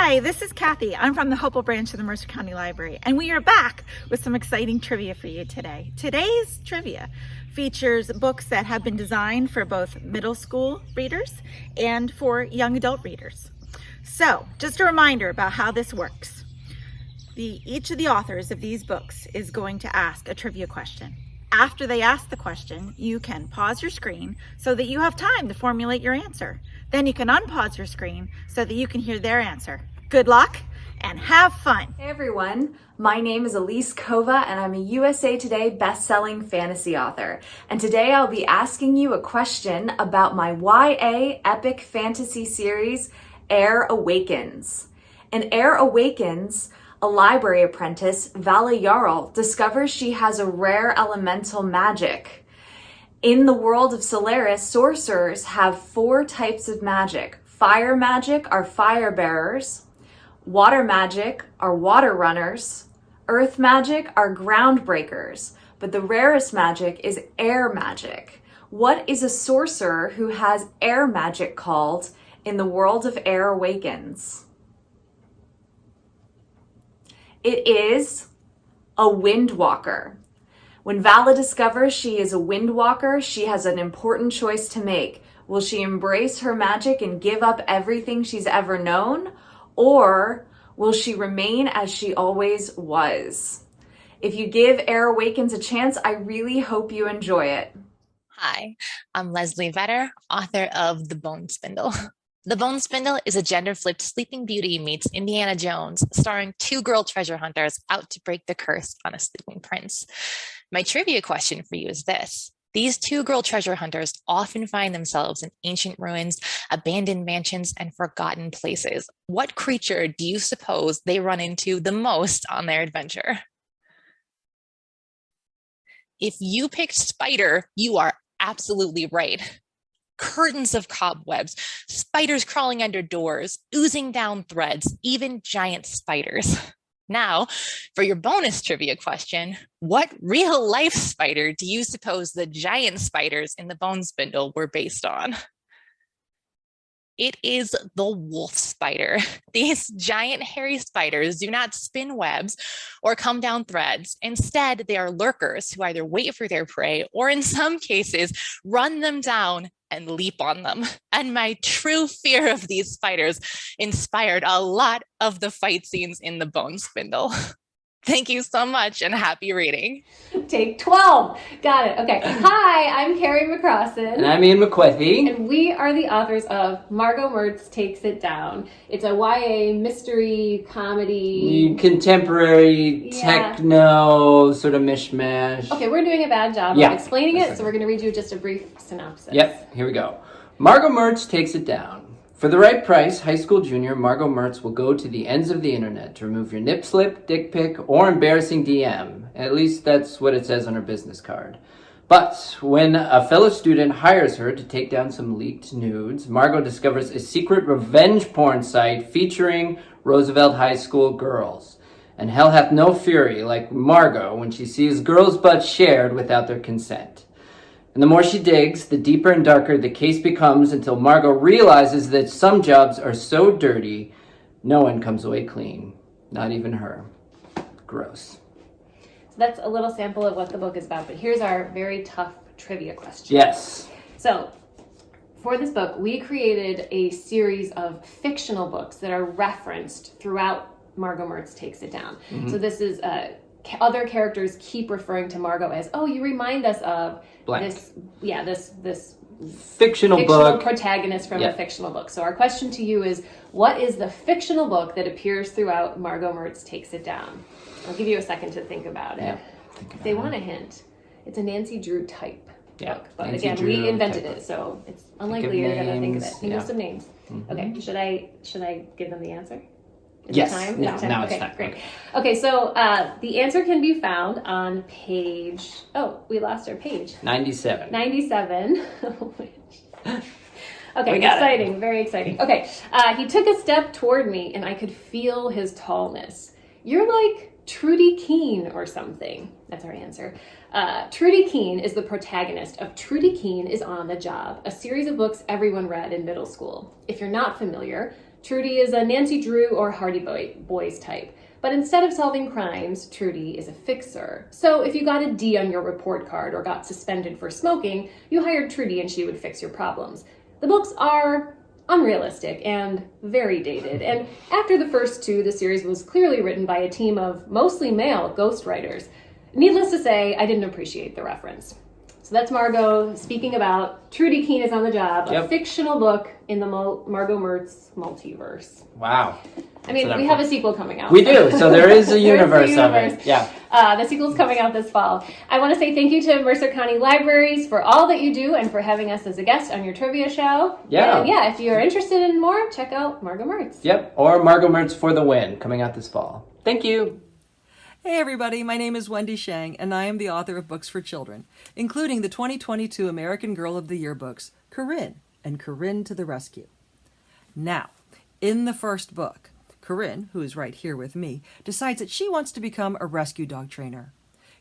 Hi, this is Kathy. I'm from the Hopewell branch of the Mercer County Library, and we are back with some exciting trivia for you today. Today's trivia features books that have been designed for both middle school readers and for young adult readers. So, just a reminder about how this works. Each of the authors of these books is going to ask a trivia question. After they ask the question, you can pause your screen so that you have time to formulate your answer. Then you can unpause your screen so that you can hear their answer. Good luck and have fun. Hey everyone, my name is Elise Kova and I'm a USA Today best-selling fantasy author. And today I'll be asking you a question about my YA epic fantasy series, Heir Awakens. In Heir Awakens, a library apprentice, Vala Jarl, discovers she has a rare elemental magic. In the world of Solaris, sorcerers have 4 types of magic. Fire magic are fire bearers. Water magic are water runners. Earth magic are ground breakers. But the rarest magic is air magic. What is a sorcerer who has air magic called in the world of Heir Awakens? It is a windwalker. When Vala discovers she is a windwalker, she has an important choice to make. Will she embrace her magic and give up everything she's ever known? Or will she remain as she always was? If you give Heir Awakens a chance, I really hope you enjoy it. Hi, I'm Leslie Vetter, author of The Bone Spindle. The Bone Spindle is a gender-flipped Sleeping Beauty meets Indiana Jones, starring 2 girl treasure hunters out to break the curse on a sleeping prince. My trivia question for you is this. These 2 girl treasure hunters often find themselves in ancient ruins, abandoned mansions, and forgotten places. What creature do you suppose they run into the most on their adventure? If you picked spider, you are absolutely right. Curtains of cobwebs, spiders crawling under doors, oozing down threads, even giant spiders. Now, for your bonus trivia question, what real-life spider do you suppose the giant spiders in the Bone Spindle were based on? It is the wolf spider. These giant hairy spiders do not spin webs or come down threads. Instead, they are lurkers who either wait for their prey or in some cases run them down and leap on them. And my true fear of these spiders inspired a lot of the fight scenes in the Bone Spindle. Thank you so much and happy reading. Take 12. Got it. Okay. Hi, I'm Carrie McCrossin. And I'm Ian McQuethy. And we are the authors of Margo Mertz Takes It Down. It's a YA mystery comedy. Contemporary techno sort of mishmash. Okay, we're doing a bad job of explaining it, so we're going to read you just a brief synopsis. Yep, here we go. Margo Mertz takes it down. For the right price, high school junior Margo Mertz will go to the ends of the internet to remove your nip slip, dick pic, or embarrassing DM. At least that's what it says on her business card. But when a fellow student hires her to take down some leaked nudes, Margo discovers a secret revenge porn site featuring Roosevelt High School girls. And hell hath no fury like Margo when she sees girls' butts shared without their consent. And the more she digs, the deeper and darker the case becomes until Margo realizes that some jobs are so dirty, no one comes away clean. Not even her. Gross. So that's a little sample of what the book is about, but here's our very tough trivia question. Yes. So, for this book, we created a series of fictional books that are referenced throughout Margo Mertz Takes It Down. Mm-hmm. So this is other characters keep referring to Margo as, oh, you remind us of blank. This fictional book protagonist from a fictional book. So our question to you is, what is the fictional book that appears throughout Margo Mertz Takes It Down? I'll give you a second to think about it. If they want a hint, it's a Nancy Drew type book. But Nancy again, Drew we invented it, so it's unlikely you're going to think of it. Think of some names. Mm-hmm. Okay, should I give them the answer? Yes. Time? Now Okay, it's time. Great. Okay, so the answer can be found on page... Oh, we lost our page. 97. 97. Okay, exciting. Very exciting. Okay, he took a step toward me and I could feel his tallness. You're like Trudy Keene or something. That's our answer. Trudy Keene is the protagonist of Trudy Keene is on the Job, a series of books everyone read in middle school. If you're not familiar, Trudy is a Nancy Drew or Hardy Boys type. But instead of solving crimes, Trudy is a fixer. So if you got a D on your report card or got suspended for smoking, you hired Trudy and she would fix your problems. The books are unrealistic and very dated. And after the first two, the series was clearly written by a team of mostly male ghostwriters. Needless to say, I didn't appreciate the reference. So that's Margo speaking about Trudy Keene is on the Job, a fictional book in the Margo Mertz multiverse. Wow. I mean, we have a sequel coming out. We do, so there is a universe of it. Yeah. The sequel's coming out this fall. I want to say thank you to Mercer County Libraries for all that you do and for having us as a guest on your trivia show. Yeah. And yeah, if you're interested in more, check out Margo Mertz. Yep, or Margo Mertz for the Win, coming out this fall. Thank you. Hey everybody, my name is Wendy Shang, and I am the author of books for children, including the 2022 American Girl of the Year books, Corinne and Corinne to the Rescue. Now, in the first book, Corinne, who is right here with me, decides that she wants to become a rescue dog trainer.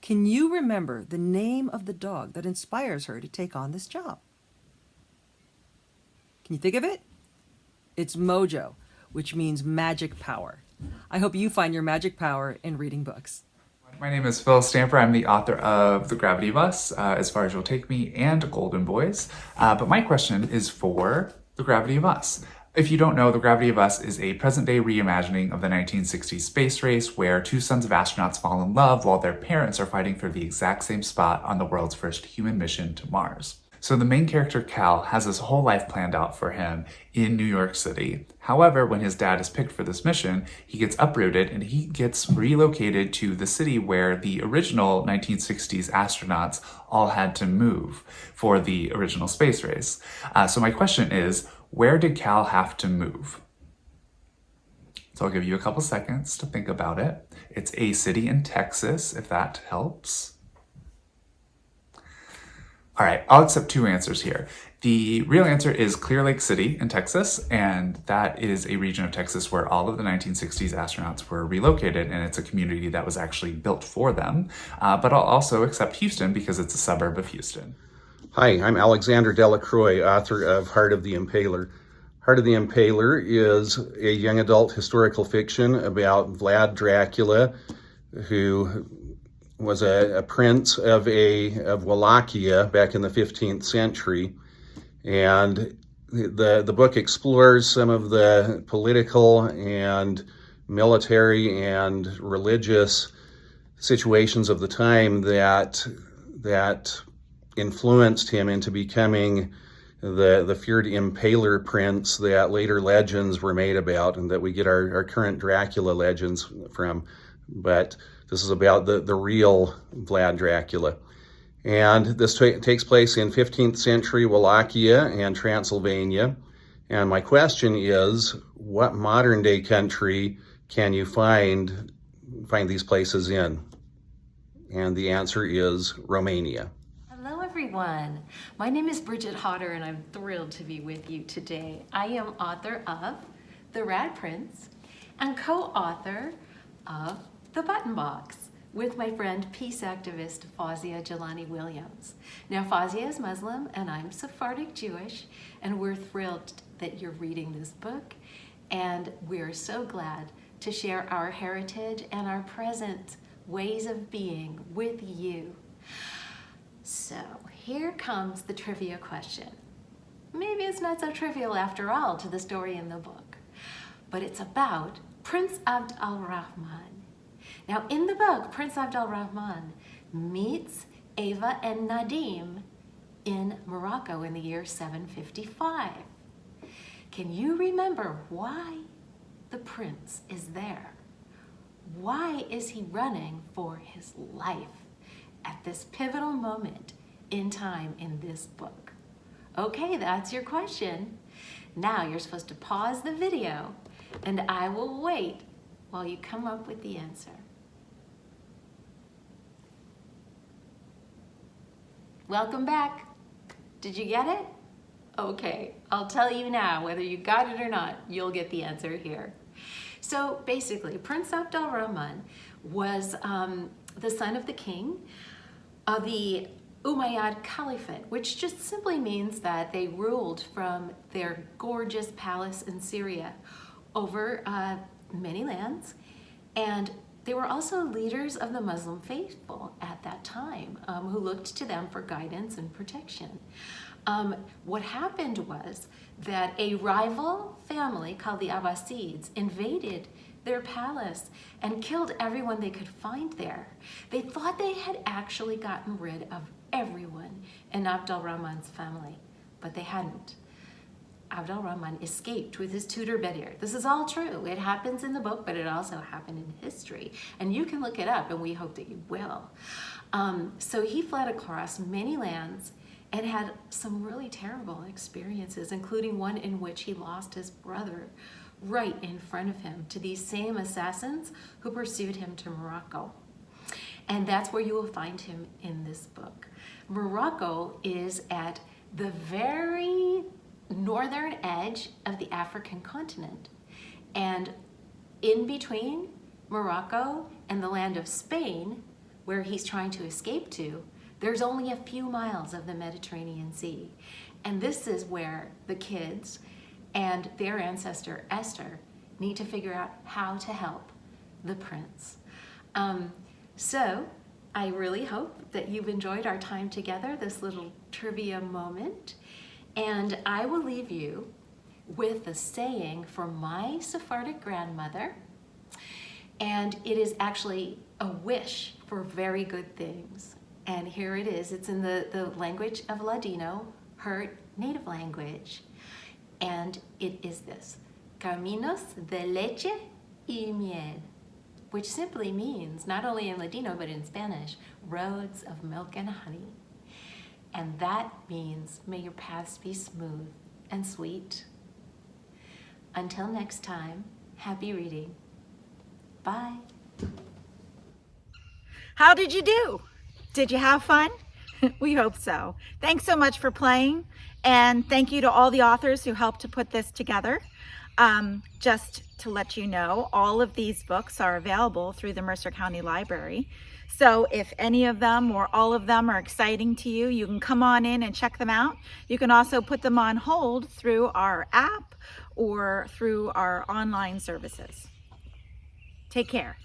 Can you remember the name of the dog that inspires her to take on this job? Can you think of it? It's Mojo, which means magic power. I hope you find your magic power in reading books. My name is Phil Stamper. I'm the author of The Gravity Bus, As Far As You'll Take Me, and Golden Boys. But my question is for The Gravity of Us. If you don't know, The Gravity of Us is a present-day reimagining of the 1960s space race where two sons of astronauts fall in love while their parents are fighting for the exact same spot on the world's first human mission to Mars. So the main character, Cal, has his whole life planned out for him in New York City. However, when his dad is picked for this mission, he gets uprooted and he gets relocated to the city where the original 1960s astronauts all had to move for the original space race. So my question is, where did Cal have to move? So I'll give you a couple seconds to think about it. It's a city in Texas, if that helps. All right, I'll accept two answers here. The real answer is Clear Lake City in Texas, and that is a region of Texas where all of the 1960s astronauts were relocated, and it's a community that was actually built for them. But I'll also accept Houston because it's a suburb of Houston. Hi, I'm Alexander Delacroix, author of Heart of the Impaler. Heart of the Impaler is a young adult historical fiction about Vlad Dracula, who was a prince of Wallachia back in the 15th century. And the book explores some of the political and military and religious situations of the time that influenced him into becoming the feared Impaler prince that later legends were made about and that we get our current Dracula legends from. But this is about the real Vlad Dracula. And this takes place in 15th century Wallachia and Transylvania. And my question is, what modern day country can you find these places in? And the answer is Romania. Hello everyone. My name is Bridget Hodder and I'm thrilled to be with you today. I am author of The Rat Prince and co-author of The Button Box with my friend peace activist Fawzia Jelani Williams. Now Fawzia is Muslim and I'm Sephardic Jewish, and we're thrilled that you're reading this book, and we're so glad to share our heritage and our present ways of being with you. So here comes the trivia question. Maybe it's not so trivial after all to the story in the book, but it's about Prince Abdul-Rahman. Now in the book, Prince Abdul-Rahman meets Ava and Nadim in Morocco in the year 755. Can you remember why the prince is there? Why is he running for his life at this pivotal moment in time in this book? Okay, that's your question. Now you're supposed to pause the video and I will wait while you come up with the answer. Welcome back. Did you get it? Okay, I'll tell you now, whether you got it or not, you'll get the answer here. So basically, Prince Abdul-Rahman was the son of the king of the Umayyad Caliphate, which just simply means that they ruled from their gorgeous palace in Syria, over many lands, and they were also leaders of the Muslim faithful at that time, who looked to them for guidance and protection. What happened was that a rival family called the Abbasids invaded their palace and killed everyone they could find there. They thought they had actually gotten rid of everyone in Abdul Rahman's family, but they hadn't. Abdul Rahman escaped with his tutor Bedir. This is all true. It happens in the book, but it also happened in history. And you can look it up, and we hope that you will. So he fled across many lands and had some really terrible experiences, including one in which he lost his brother right in front of him to these same assassins who pursued him to Morocco. And that's where you will find him in this book. Morocco is at the very northern edge of the African continent. And in between Morocco and the land of Spain, where he's trying to escape to, there's only a few miles of the Mediterranean Sea. And this is where the kids and their ancestor Esther need to figure out how to help the prince. So I really hope that you've enjoyed our time together, this little trivia moment. And I will leave you with a saying from my Sephardic grandmother. And it is actually a wish for very good things. And here it is. It's in the language of Ladino, her native language. And it is this: Caminos de leche y miel, which simply means, not only in Ladino, but in Spanish, roads of milk and honey. And that means, may your paths be smooth and sweet. Until next time, happy reading. Bye. How did you do? Did you have fun? We hope so. Thanks so much for playing, and thank you to all the authors who helped to put this together. Just to let you know, all of these books are available through the Mercer County Library. So if any of them or all of them are exciting to you, you can come on in and check them out. You can also put them on hold through our app or through our online services. Take care.